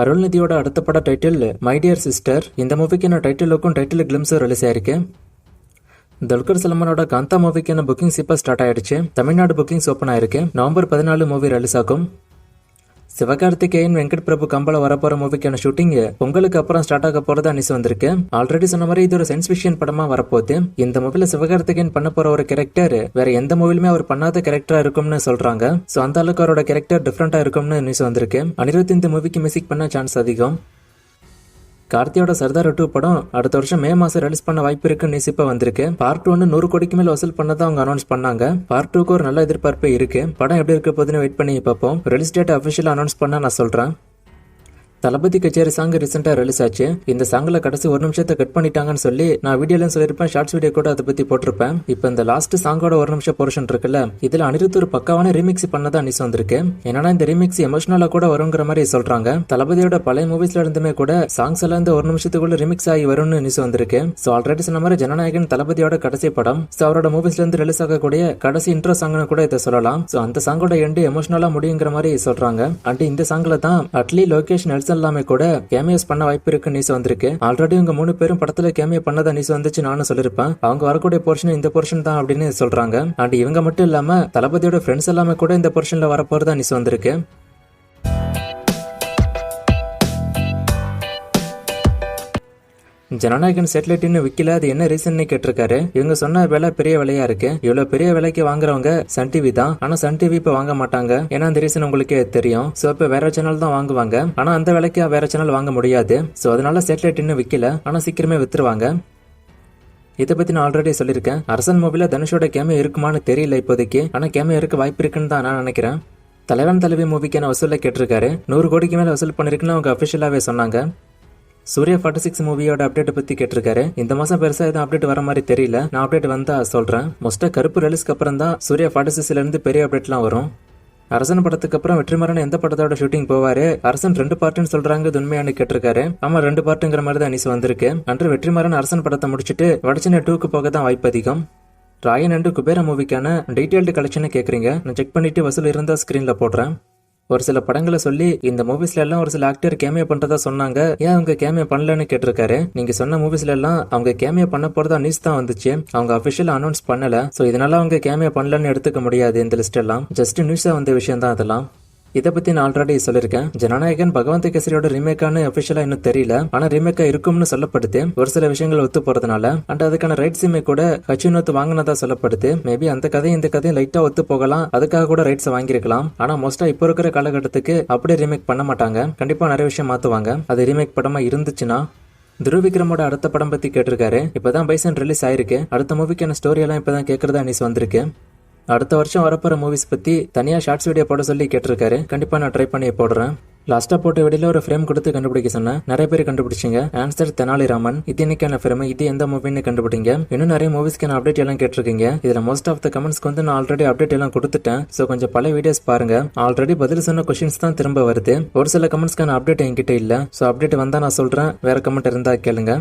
அருள்நிதியோட அடுத்த பட title my dear sister. இந்த மூவிக்கான டைட்டில் லுக்கும் டைட்டில் கிளிம்ஸும் ரிலீஸ் ஆயிருக்கு. துல்கர் சல்மானோட காந்தா மூவிக்கான புக்கிங்ஸ் இப்போ ஸ்டார்ட் ஆயிடுச்சு. தமிழ்நாடு புக்கிங்ஸ் ஓப்பன் ஆயிருக்கு. நவம்பர் 14 மூவி ரிலீஸ் ஆகும். சிவகார்த்திகேயன் வெங்கட் பிரபு கம்பல வரப்போற மூவிக்கான ஷூட்டிங் பொங்கலுக்கு அப்புறம் ஸ்டார்ட் ஆக போறதா நியூஸ் வந்திருக்கு. ஆல்ரெடி சொன்ன மாதிரி இது ஒரு சயின்ஸ் ஃபிக்ஷன் படமா வரப்போகுது. இந்த மூவில சிவகார்த்திகேயன் பண்ண போற ஒரு கேரக்டர் வேற எந்த மூவிலுமே அவர் பண்ணாத கேரக்டரா இருக்கும்னு சொல்றாங்க. சோ அந்த அளவுக்கு அவரோட கேரக்டர் டிஃபரெண்டா இருக்கும்னு நியூஸ் வந்திருக்கு. அனிருத் இந்த மூவிக்கு மியூசிக் பண்ண சான்ஸ் அதிகம். கார்த்தியோட சர்தார் 2 படம் அடுத்த வருஷம் மே மாசம் ரிலீஸ் பண்ண வாய்ப்பு இருக்குன்னு நியூஸ் இப்ப வந்திருக்கு. பார்ட் 1 100 கோடிக்கு மேல வசூல் பண்ணதான் அவங்க அனௌன்ஸ் பண்ணாங்க. பார்ட் 2க்கு ஒரு நல்ல எதிர்பார்ப்பே இருக்கு. படம் எப்படி இருக்க போதுன்னு வெயிட் பண்ணி பார்ப்போம். ரிலீஸ் டேட் அபிஷியலா அனௌன்ஸ் பண்ண நான் சொல்றேன். தளபதி கச்சேரி சாங் ரீசெண்டா ரிலீஸ் ஆச்சு. இந்த சாங்ல கடைசி ஒரு நிமிஷத்தை கட் பண்ணிட்டாங்கன்னு சொல்லி நான் வீடியோல சொல்லிருப்பேன். ஷார்ட்ஸ் வீடியோ கூட அதை பத்தி போட்டிருப்பேன். இப்ப இந்த லாஸ்ட் சாங்கோட ஒரு நிமிஷம் போர்ஷன் இருக்குல்ல, இதுல அனிருத் ஒரு பக்காவான ரீமிக்ஸ் பண்ணதா நியூஸ் வந்திருக்கு. என்னன்னா இந்த ரீமிக்ஸ் எமோஷனலா கூட வருங்கிற மாதிரி சொல்றாங்க. தளபதியோட பழைய மூவிஸ்ல இருந்துமே கூட சாங்ஸ் எல்லாம் இந்த ஒரு நிமிஷத்துக்குள்ள ரிமிக்ஸ் ஆகி வரும்னு நியூஸ் வந்திருக்கு. சோ ஆல்ரெடி சொன்ன மாதிரி ஜனநாயகன் தளபதியோட கடைசி படம். சோ அவரோட மூவிஸ்ல இருந்து ரிலீஸ் ஆகக்கூடிய கடைசி இன்ட்ரோ சாங்னு கூட இதை சொல்லலாம். சோ அந்த சாங்கோட எண்டு எமோஷனலா முடியுங்கிற மாதிரி சொல்றாங்க. அண்ட் இந்த சாங்ல தான் அட்லி லோகேஷ் நெல்சன் எல்லாமே கூட கேமியோஸ் பண்ண வாய்ப்பு இருக்கு நியூஸ் வந்திருக்கு. ஆல்ரெடி இவங்க 3 பேரும் படத்துல கேமியோ பண்ணதா நியூஸ் வந்துச்சு. நானும் சொல்லிருப்பேன் அவங்க வரக்கூடிய போர்ஷன் இந்த போர்ஷன் தான் அப்படின்னு சொல்றாங்க. அண்ட் இவங்க மட்டும் இல்லாம தளபதியோட ஃப்ரெண்ட்ஸ் எல்லாமே கூட இந்த போர்ஷன்ல வரப்போறதா நியூஸ் வந்திருக்கு. ஜனநாயகன் சேட்டலைட் இன்னும் விக்கல, அது என்ன ரீசன் கேட்டிருக்காரு. இவங்க சொன்ன விலை பெரிய விலையா இருக்கு. இவ்வளவு பெரிய விலைக்கு வாங்குறவங்க சன் டிவி தான். ஆனா சன் டிவி இப்ப வாங்க மாட்டாங்க. ஏன்னா அந்த ரீசன் உங்களுக்கே தெரியும். சோ இப்ப வேற சேனல் தான் வாங்குவாங்க. ஆனா அந்த விலைக்கு வேற சேனல் வாங்க முடியாது. சோ அதனால சேட்டலைட் இன்னும் விக்கல, ஆனா சீக்கிரமே வித்துருவாங்க. இதை பத்தி நான் ஆல்ரெடி சொல்லியிருக்கேன். அரசன் மூவில தனுஷோட கேமியோ இருக்குமான்னு தெரியல இப்போதைக்கு. ஆனா கேமியோ இருக்க வாய்ப்பு இருக்குன்னு தான் நான் நினைக்கிறேன். தலைவன் தலைவி மூவிக்கான வசூலை கேட்டிருக்காரு. 100 கோடிக்கு மேல வசூல் பண்ணிருக்குன்னு அவங்க அபிஷியலாவே சொன்னாங்க. சூர்யா 46 மூவியோட அப்டேட் பத்தி கேட்டிருக்காரு. இந்த மாசம் பெருசா எதுவும் அப்டேட் வர மாதிரி தெரியல. நான் அப்டேட் வந்தா சொல்றேன். மோஸ்டா கருப்பு ரிலீஸ்க்கு அப்புறம் தான் சூர்யா 46ல இருந்து பெரிய அப்டேட்லாம் வரும். அரசன் படத்துக்கு அப்புறம் வெற்றிமாறன் எந்த படத்தோட ஷூட்டிங் போவாரு? அரசன் 2 பார்ட்னு சொல்றாங்க. இது உண்மையானு கேட்டிருக்காரு. ஆமா 2 பார்ட்டுங்கிற மாதிரி தான் நியூஸ் வந்திருக்கு. அன்று வெற்றிமாறன் அரசன் படத்தை முடிச்சுட்டு வடச்சென்னை 2க்கு போக தான் வாய்ப்பு அதிகம். ராயன் அண்டு குபேரா மூவிக்கான டீடைல்டு கலெக்ஷனை கேக்குறீங்க. நான் செக் பண்ணிட்டு வசூல் இருந்தா ஸ்கிரீன்ல போடுறேன். ஒரு சில படங்களை சொல்லி இந்த மூவிஸ்ல எல்லாம் ஒரு சில ஆக்டர் கேமியோ பண்றதா சொன்னாங்க. ஏன் அவங்க கேமியோ பண்ணலன்னு கேட்டிருக்காரு. நீங்க சொன்ன மூவிஸ்ல எல்லாம் அவங்க கேமியோ பண்ண போறதா நியூஸ் தான் வந்துச்சு. அவங்க அபிஷியல் அனௌன்ஸ் பண்ணல. சோ இதனால அவங்க கேமியோ பண்ணலன்னு எடுத்துக்க முடியாது. இந்த லிஸ்ட் எல்லாம் ஜஸ்ட் நியூஸா வந்த விஷயம் தான் அதெல்லாம். இதை பத்தி நான் ஆல்ரெடி சொல்லிருக்கேன். ஜனநாயகன் பகவந்த் கேசரியோட ரீமேக்கான அபிஷியலா இன்னும் தெரியல. ஆனா ரீமேக்கா இருக்கும்னு சொல்லப்படுது. ஒரு சில விஷயங்கள் ஒத்து போறதுனால. அண்ட் அதுக்கான ரைட்ஸுமே கூட ஹச்சினோத் வாங்கினதா சொல்லப்படுது. மேபி அந்த கதையும் இந்த கதையும் லைட்டா ஒத்து போகலாம். அதுக்காக கூட ரைட்ஸ் வாங்கிருக்கலாம். ஆனா மோஸ்டா இப்போ இருக்கிற காலகட்டத்துக்கு அப்படியே ரீமேக் பண்ண மாட்டாங்க. கண்டிப்பா நிறைய விஷயம் மாத்துவாங்க. அது ரீமேக் படமா இருந்துச்சுன்னா. துருவ் விக்ரமோட அடுத்த படம் பத்தி கேட்டிருக்காரு. இப்பதான் பைசன் ரிலீஸ் ஆயிருக்கு. அடுத்த மூவிக்கான ஸ்டோரி எல்லாம் இப்பதான் கேட்கறதா நியூஸ் வந்திருக்கு. அடுத்த வருஷம் வரப்போற மூவிஸ் பத்தி தனியா ஷார்ட்ஸ் வீடியோ போட சொல்லி கேட்டிருக்காரு. கண்டிப்பா நான் ட்ரை பண்ணி போடுறேன். லாஸ்டா போட்ட வீடியோல ஒரு ஃப்ரேம் கொடுத்து கண்டுபிடிக்க சொன்னேன். நிறைய பேர் கண்டுபிடிச்சிங்க. ஆன்சர் தெனாலிராமன். இது இன்னைக்கான ஃப்ரேம். இது எந்த மூவின்னு கண்டுபிடிங்க. இன்னும் நிறைய மூவிஸ்க்கான அப்டேட் எல்லாம் கேட்டிருக்கீங்க. இதுல மோஸ்ட் ஆஃப் த கமெண்ட்ஸ்க்கு வந்து நான் ஆல்ரெடி அப்டேட் எல்லாம் கொடுத்துட்டேன். சோ கொஞ்சம் பல வீடியோஸ் பாருங்க. ஆல்ரெடி பதில் சொன்ன கொஸ்டின்ஸ் தான் திரும்ப வருது. ஒரு சில கமெண்ட்ஸ்க்கான அப்டேட் என்கிட்ட இல்ல. சோ அப்டேட் வந்தா நான் சொல்றேன். வேற கமெண்ட் இருந்தா கேளுங்க.